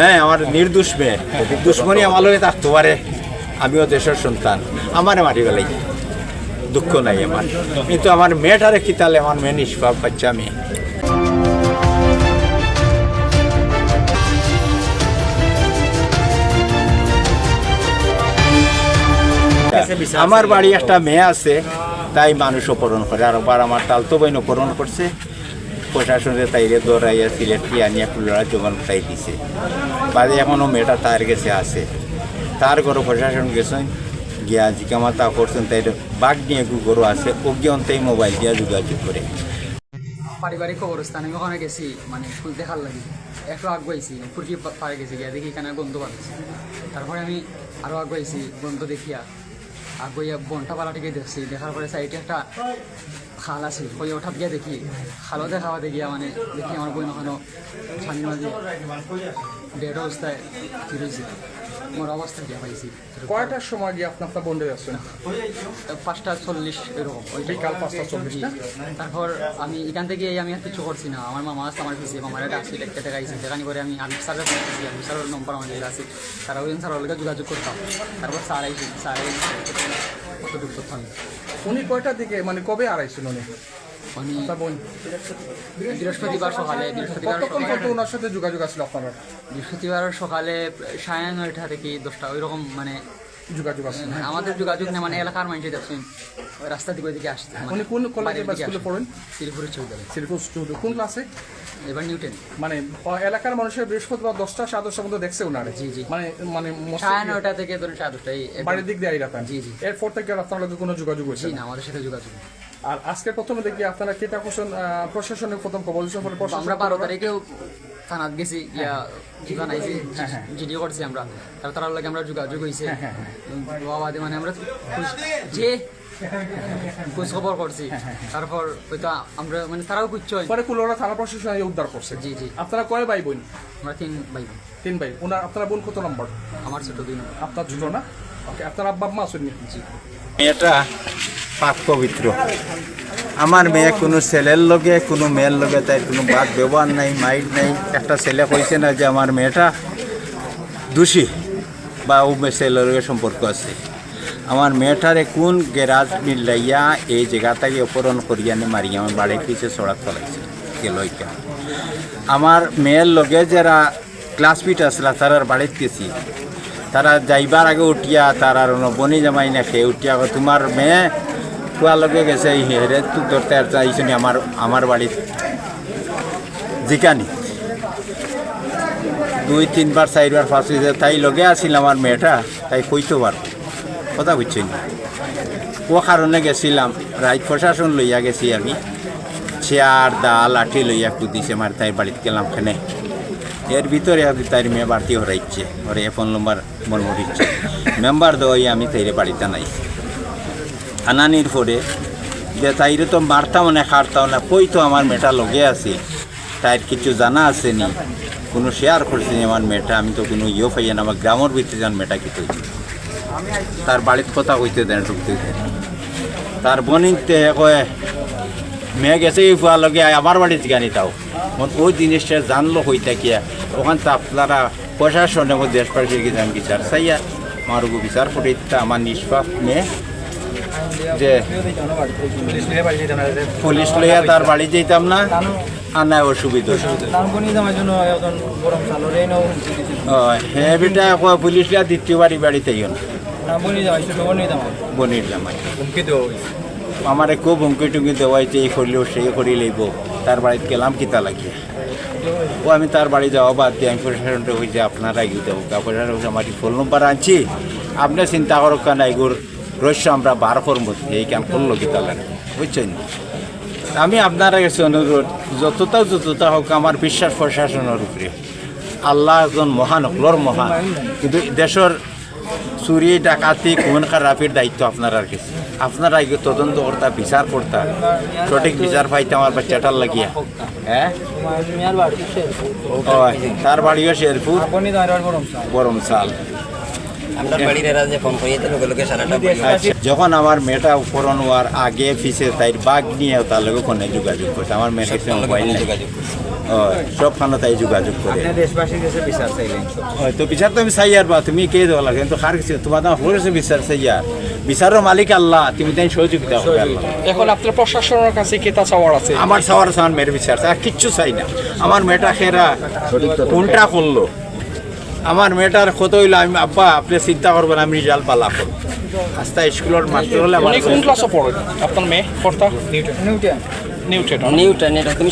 হ্যাঁ আমার নির্দোষ মেয়ে, দুশ্মনী আমার লগে থাকতে পারে, আমিও দেশের সন্তান, আমারে মারি গেলেই দুঃখ নাই আমার, কিন্তু আমার মেয়েটারে কিতালে আমার মেয়ে নিষ্পাপ বাচ্চা মেয়ে। আমার বাড়ি একটা মেয়ে আছে, তাই মানুষ অপহরণ করে, আর বার আমার তালতো বইন অপহরণ করছে, প্রশাসনে তাইরে দৌড়াইয়া সিলেটটি আনিয়া কুলরা জমান উঠাই দিছে, বাদে এখনও মেয়েটা তার কাছে আছে, তার ঘরে প্রশাসন গেছেন গিয়া জিকামাতা করছেন, তাই বাঘ নিয়ে গরু আছে, অজ্ঞানতেই মোবাইল দিয়া যোগাযোগ করে। পারিবারিক কবরস্থানে আমি ওখানে গেছি, মানে ফুল দেখার লাগে একটু আগুয়াইছি, ফুরকি পাড়ে গেছি গিয়া দেখি এখানে গন্ধ পাচ্ছি, তারপরে আমি আরও আগুয়াইছি, গন্ধ দেখিয়া আগুয়াইয়া বনটা পালাটিকে দেখছি, দেখার পরে সাইডে একটা খাল আছে, ওই ওঠাত গিয়া দেখি খালও দেখাওয়া দেখিয়া মানে দেখি আমার বই ওখানে ছানি মাঝে ডেড অবস্থায় ঠিক হয়েছে, মোর অবস্থা গিয়া পাইছি। কয়টার সময় গিয়ে আপনার বন্ধে যাচ্ছেন? 5:40 এরকম, ওই বিকাল 5:40 না? তারপর আমি এখান থেকে আমি আর কিছু করছি না, আমার মামা আছে আমার পিছিয়ে, মামারা ডাকছি একটা দেখাইছি, দেখানি করে আমি আবির স্যারের বলতেছি, আবির স্যারের নম্বর আমাদের আছে, তারা ওই স্যারের লগে যোগাযোগ করতাম, তারপর স্যার আইসি, স্যারে কতটুকু করতাম। উনি কয়টার দিকে মানে কবে আড়াইছেন উনি? আমি বোন বৃহস্পতিবার সকালে, কতক্ষণ পর্যন্ত ওনার সাথে যোগাযোগ আসলো আপনারা? বৃহস্পতিবার সকালে 9:30 থেকে 10টা ওইরকম, মানে যোগাযোগ আসলো। আমাদের যোগাযোগ নেই, মানে এলাকার মানুষই দেখছেন ওই রাস্তা দিকে ওইদিকে আসছে। উনি কোন কলেজে বা স্কুলে পড়েন? শ্রীপুরের চৌধুরী। শ্রীপুর চৌধুরী কোন ক্লাসে? এবার নিউটেন। মানে এলাকার মানুষের বৃহস্পতিবার 10টা 10:30 মধ্যে দেখছে ওনারে? জি জি, মানে মানে 9:30 থেকে ধরুন 10:30 বাড়ির দিক দিয়ে আইরাতেন? জি জি। এরপর থেকে আপনার লগে কোনো যোগাযোগ হয়েছে না? আমাদের সাথে যোগাযোগ। আর আজকে প্রথমে দেখি আপনারা কেটা কোশ্চেন প্রশাসনের প্রথম খবর দিয়েছেন, আমরা 12 তারিখেও থানাত গেছি, ইয়া জানাইছি, জিডি করছি আমরা, তার লাগে আমরা যোগাযোগ হয়েছে বাবাদে, মানে আমরা যে খোঁজ খবর করছি, তারপর হয়তো আমরা মানে তারাও বুঝছো পরে কুলোরা থানা প্রশাসন উদ্ধার করছে। জি জি। আপনারা কয় ভাই বোন? আমরা 3 ভাই বোন। 3 ভাই। ওনার আপনার বোন কত নম্বর? আমার ছোট 2 নম্বর। আপনার ছোট না? ওকে। আপনার আব্বা আম্মা আছেন? জি। মেয়েটা পাক পবিত্র, আমার মেয়ে কোনো ছেলের লগে কোনো মেয়ের লগে তাই কোনো বাদ ব্যবহার নাই, মাইট নাই। একটা ছেলে কইছে না যে আমার মেয়েটা দোষী বা ও ছেলের লগে সম্পর্ক আছে। আমার মেয়েটারে কোন গেরাজ মিলাইয়া এই জায়গাটাকে অপহরণ করিয়া নে মারিয়া আমার বাড়ির পিছিয়ে ছড়াত ফলাইছে গেল। আমার মেয়ের লগে যারা ক্লাসমেট আসলা তারার বাড়িতে গেছি, তারা যাইবার আগে উঠিয়া তার আর বনি জামাই না খেয়ে উঠিয়া তোমার মেয়ে কুয়া লগে গেছে হেরে তুই ধরতে আর চাইছনি আমার বাড়ির জিকানি 2-3 বার 4 বার ফাঁসি তাই লগে আসিল আমার মেয়েটা, তাই কইতে পারবো কথা বুঝছি না। ও কারণে গেছিলাম, রাইট প্রশাসন লইয়া গেছি আমি, চেয়ার দা লাঠি লইয়া কুদিছে আমার তাই বাড়িতে গেলাম খেনে। এর ভিতরে তাই মেয়ে বাড়তি হরাইছে, ওরে ফোন নম্বর মরমর দিচ্ছে, মেম্বার দই আমি তাইরে বাড়িতে নাই আনানির পরে যে তাইরে তো মারতাম না খারতাম না, কই তো আমার মেয়েটা লগে আছে, তাইর কিছু জানা আছে নি, কোনো শেয়ার করছে নি আমার মেয়েটা, আমি তো কোনো ইয়ে পাইয়া না, আমার গ্রামের ভিতরে যান মেয়েটা কি তৈরি তার বাড়িতে কথা কইতে দেন ঢুকতে দেন। তার বনিতে কয়ে মেয়ে গেছে এই ফুয়া লগে আমার বাড়িতে গানি তাও ওই জিনিসটা জানলো হই থাকিয়া ওখান তো আপনারা প্রশাসনে দেশ পাশে গিয়ে বিচার চাইয়া আমার বিচার করে আমার নিষ্পাপ মেয়ে যে পুলিশ লইয়া তার বাড়ি যেতাম না, আর নাই অসুবিধা হ্যাঁ বেটা পুলিশ লিয়া দ্বিতীয় বাড়িতে বনির জামাই আমার খুব হুমকি টুমকি দেওয়াইছে, এই করলেও সেই করি লইব। তার বাড়িতে গেলাম কিতা লাগিয়ে ও আমি তার বাড়ি যাওয়া বাদ দিয়ে আমি প্রশাসনটা হয়েছে আপনারা এগিয়ে দেবো, প্রশাসন আমার ফোন নম্বর আনছি, আপনি চিন্তা করো কেন এগুর রহস্য আমরা বার করবো, এই কাম করলো কিতা লাগে বুঝছেন। আমি আপনারা কাছে অনুরোধ, যতটা হোক আমার বিশ্বাস প্রশাসনের উপরে, আল্লাহ একজন মহান হকলর মহান, কিন্তু দেশের চুরি ডাকাতি খুন খারাপির দায়িত্ব আপনার কাছে, আপনারা তদন্ত করতা বিচার করতা, সঠিক বিচার পাইতে আমার বাচ্চাটার লাগিয়া। হ্যাঁ তার বাড়িও শেরপুর গরম চাল। যখন আমার মেয়েটা উপরণ হওয়ার আগে পিছিয়ে তাই বাঘ নিয়ে তার লগে ফোনে যোগাযোগ করছে, আমার মেয়ের কাছে মোবাইল যোগাযোগ করছে, সব খানো তাই যোগাযোগ করে দেশবাসীর কাছে বিচার চাইলেন হয় তো বিচার তো আমি চাই আর বা তুমি কে দেওয়া লাগে কিন্তু কার কিছু তোমার তো আমার কাছে বিচার চাই আর বিচারের মালিক আল্লাহ তুমি তাই সহযোগিতা করবে আল্লাহ এখন আপনার প্রশাসনের কাছে কি তা চাওয়ার আছে আমার চাওয়ার আছে আমার মেয়ের বিচার চাই আর কিচ্ছু চাই না আমার মেয়েটা খেরা কোনটা করলো আমার মেয়েটার কত হইলো আমি আব্বা আপনি চিন্তা করবেন আমি রেজাল্ট পালা করবো আস্তা স্কুলের মাস্টার হলে আমার উনি কোন ক্লাসে পড়েন আপনার মেয়ে কর্তা নিউটন নিউটন এটা তুমি